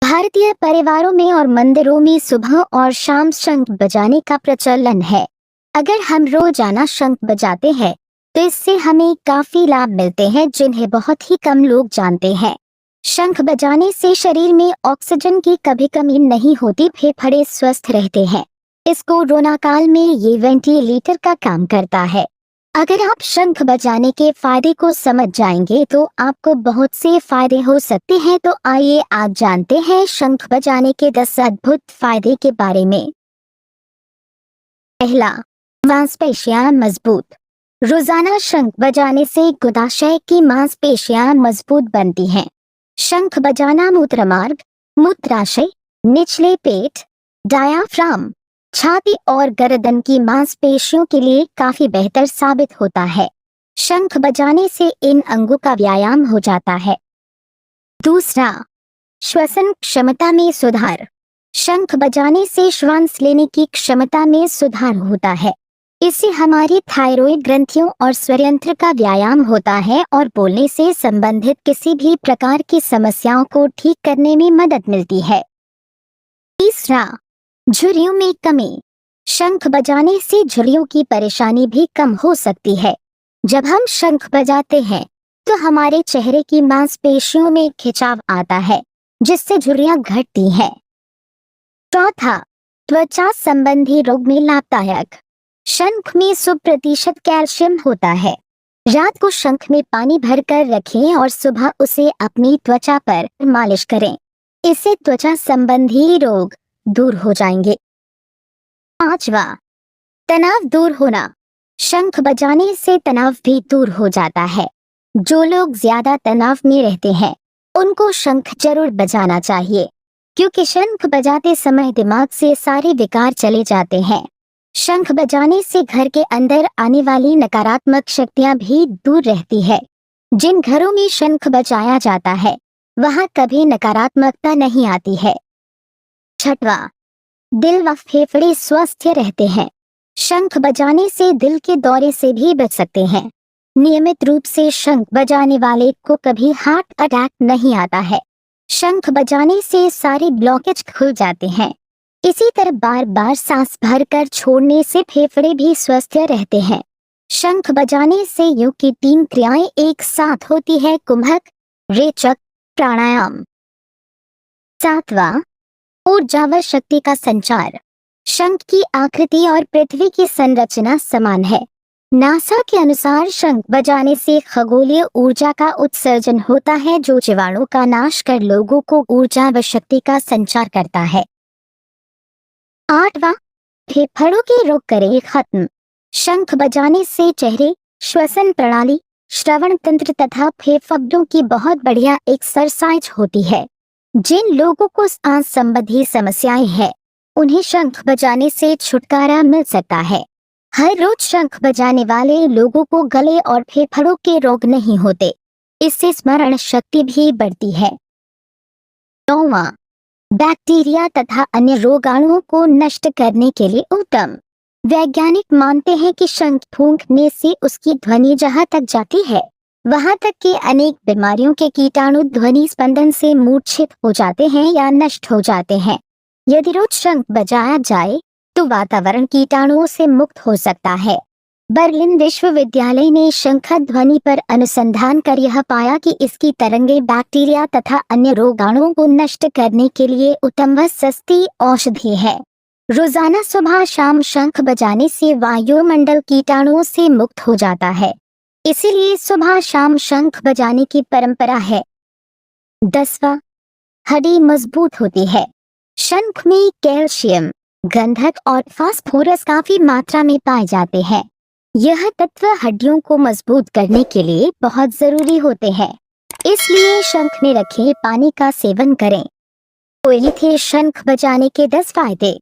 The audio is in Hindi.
भारतीय परिवारों में और मंदिरों में सुबह और शाम शंख बजाने का प्रचलन है। अगर हम रोजाना शंख बजाते हैं तो इससे हमें काफी लाभ मिलते हैं जिन्हें बहुत ही कम लोग जानते हैं। शंख बजाने से शरीर में ऑक्सीजन की कभी कमी नहीं होती, फेफड़े स्वस्थ रहते हैं। इस कोरोना काल में ये वेंटिलेटर का काम करता है। अगर आप शंख बजाने के फायदे को समझ जाएंगे तो आपको बहुत से फायदे हो सकते हैं। तो आइए आज जानते हैं शंख बजाने के 10 अद्भुत फायदे के बारे में। पहला, मांसपेशियां मजबूत। रोजाना शंख बजाने से गुदाशय की मांसपेशियां मजबूत बनती हैं। शंख बजाना मूत्रमार्ग, मूत्राशय, निचले पेट, डायाफ्राम, छाती और गर्दन की मांसपेशियों के लिए काफी बेहतर साबित होता है। शंख बजाने से इन अंगों का व्यायाम हो जाता है। दूसरा, श्वसन क्षमता में सुधार। शंख बजाने से श्वास लेने की क्षमता में सुधार होता है। इससे हमारी थायराइड ग्रंथियों और स्वरयंत्र का व्यायाम होता है और बोलने से संबंधित किसी भी प्रकार की समस्याओं को ठीक करने में मदद मिलती है। तीसरा, झुर्रियों में कमी। शंख बजाने से झुर्रियों की परेशानी भी कम हो सकती है। जब हम शंख बजाते हैं तो हमारे चेहरे की मांसपेशियों में खिंचाव आता है जिससे झुर्रियां घटती हैं। चौथा, त्वचा संबंधी रोग में लाभदायक। शंख में 100% कैल्शियम होता है। रात को शंख में पानी भरकर रखें और सुबह उसे अपनी त्वचा पर मालिश करें। इससे त्वचा संबंधी रोग दूर हो जाएंगे। पांचवा, तनाव दूर होना। शंख बजाने से तनाव भी दूर हो जाता है। जो लोग ज्यादा तनाव में रहते हैं उनको शंख जरूर बजाना चाहिए, क्योंकि शंख बजाते समय दिमाग से सारे विकार चले जाते हैं। शंख बजाने से घर के अंदर आने वाली नकारात्मक शक्तियां भी दूर रहती है। जिन घरों में शंख बजाया जाता है वहां कभी नकारात्मकता नहीं आती है। छठवां, दिल व फेफड़े स्वस्थ रहते हैं। शंख बजाने से दिल के दौरे से भी बच सकते हैं। नियमित रूप से शंख बजाने वाले को कभी हार्ट अटैक नहीं आता है। शंख बजाने से सारे ब्लॉकेज खुल जाते हैं। इसी तरह बार बार सांस भरकर छोड़ने से फेफड़े भी स्वस्थ रहते हैं। शंख बजाने से योग की 3 क्रियाएं एक साथ होती है: कुंभक, रेचक, प्राणायाम। सातवां, ऊर्जा व शक्ति का संचार। शंख की आकृति और पृथ्वी की संरचना समान है। नासा के अनुसार शंख बजाने से खगोलीय ऊर्जा का उत्सर्जन होता है जो जीवाणु का नाश कर लोगों को ऊर्जा व शक्ति का संचार करता है। आठवां, फेफड़ों के रोग करे खत्म। शंख बजाने से चेहरे, श्वसन प्रणाली, श्रवण तंत्र तथा फेफड़ों की बहुत बढ़िया एक्सरसाइज होती है। जिन लोगों को सांस संबंधी समस्याएं हैं उन्हें शंख बजाने से छुटकारा मिल सकता है। हर रोज शंख बजाने वाले लोगों को गले और फेफड़ों के रोग नहीं होते। इससे स्मरण शक्ति भी बढ़ती है। नौवां, बैक्टीरिया तथा अन्य रोगाणुओं को नष्ट करने के लिए उत्तम। वैज्ञानिक मानते हैं कि शंख फूंकने से उसकी ध्वनि जहां तक जाती है वहां तक कि अनेक बीमारियों के कीटाणु ध्वनि स्पंदन से मूर्छित हो जाते हैं या नष्ट हो जाते हैं। यदि रोज शंख बजाया जाए तो वातावरण कीटाणुओं से मुक्त हो सकता है। बर्लिन विश्वविद्यालय ने शंख ध्वनि पर अनुसंधान कर यह पाया कि इसकी तरंगे बैक्टीरिया तथा अन्य रोगाणुओं को नष्ट करने के लिए उत्तम व सस्ती औषधि है। रोजाना सुबह शाम शंख बजाने से वायुमंडल कीटाणुओं से मुक्त हो जाता है, इसीलिए सुबह शाम शंख बजाने की परंपरा है। 10वां, हड्डी मजबूत होती है। शंख में कैल्शियम, गंधक और फास्फोरस काफी मात्रा में पाए जाते हैं। यह तत्व हड्डियों को मजबूत करने के लिए बहुत जरूरी होते हैं, इसलिए शंख में रखे पानी का सेवन करें। तो ये थे शंख बजाने के 10 फायदे।